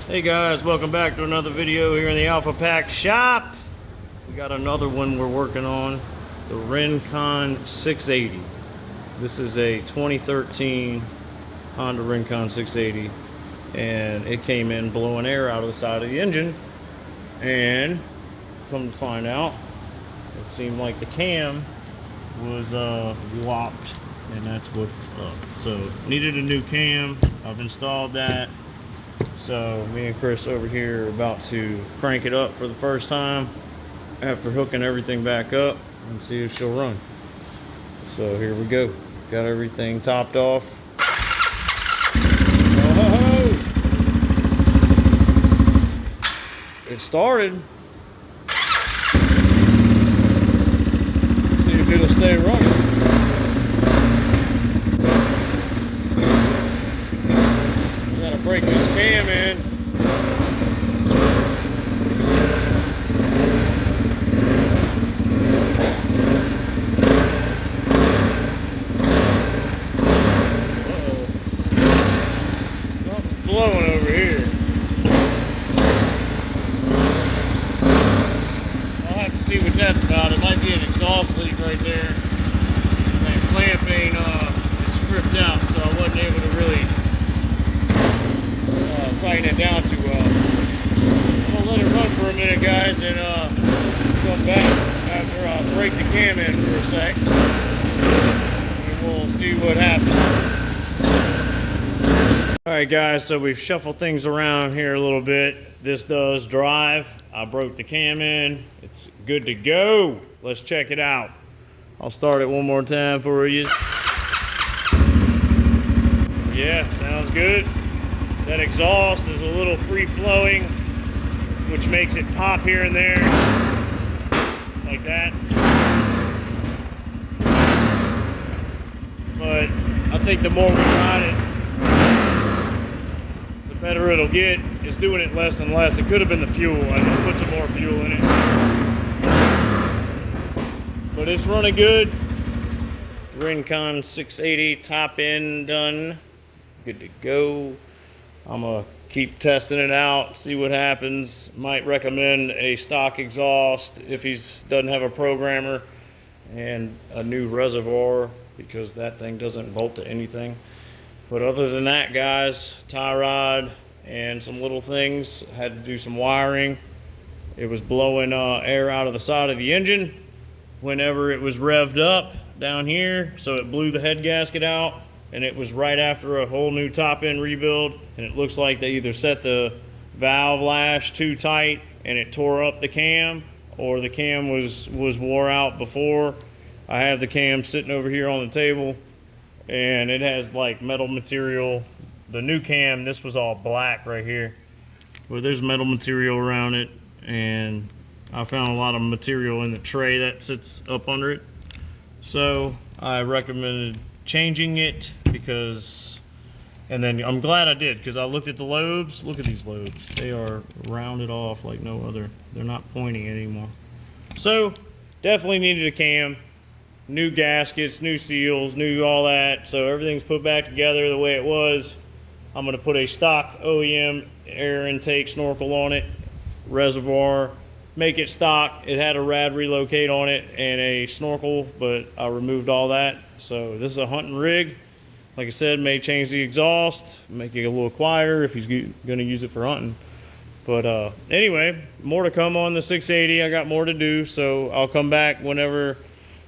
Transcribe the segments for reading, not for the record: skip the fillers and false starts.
Hey guys, welcome back to another video here in the Alpha Pack shop. We got another one we're working on, the Rincon 680. This is a 2013 Honda Rincon 680, and it came in blowing air out of the side of the engine, and come to find out, it seemed like the cam was locked, and that's what's up. So needed a new cam. I've installed that. So me and Chris over here are about to crank it up for the first time after hooking everything back up and see if she'll run. So here we go. Got everything topped off. Oh, it started. See if it'll stay running. Break this cam in. Uh-oh. Something's blowing over here. I'll have to see what that's about. It might be an exhaust leak right there. That clamp ain't it's stripped out, so I wasn't able to really tighten it down too well. I'm gonna let it run for a minute, guys, and come back after I break the cam in for a sec, and we'll see what happens. Alright guys, so we've shuffled things around here a little bit. This does drive. I broke the cam in. It's good to go. Let's check it out. I'll start it one more time for you. Yeah, sounds good. That exhaust is a little free-flowing, which makes it pop here and there, like that. But I think the more we ride it, the better it'll get. It's doing it less and less. It could have been the fuel. I just put some more fuel in it. But it's running good. Rincon 680 top end done. Good to go. I'm gonna keep testing it out, see what happens. Might recommend a stock exhaust if he doesn't have a programmer, and a new reservoir, because that thing doesn't bolt to anything. But other than that, guys, tie rod and some little things. Had to do some wiring. It was blowing air out of the side of the engine whenever it was revved up down here, so it blew the head gasket out. And it was right after a whole new top end rebuild, and it looks like they either set the valve lash too tight and it tore up the cam, or the cam was wore out before. I have the cam sitting over here on the table, and it has like metal material. The new cam, this was all black right here, but there's metal material around it, and I found a lot of material in the tray that sits up under it. So I recommended changing it, because, and then I'm glad I did, because I looked at the lobes. Look at these lobes. They are rounded off like no other. They're not pointing anymore. So definitely needed a cam, new gaskets, new seals, new all that. So everything's put back together the way it was. I'm going to put a stock OEM air intake snorkel on it, reservoir, make it stock. It had a rad relocate on it and a snorkel, but I removed all that. So this is a hunting rig. Like I said, may change the exhaust, make it a little quieter if he's going to use it for hunting. But anyway, more to come on the 680. I got more to do, so I'll come back whenever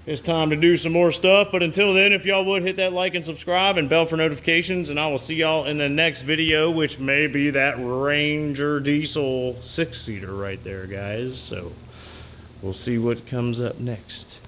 it's time to do some more stuff. But until then, if y'all would hit that like and subscribe and bell for notifications, and I will see y'all in the next video, which may be that Ranger diesel 6-seater right there, guys. So we'll see what comes up next.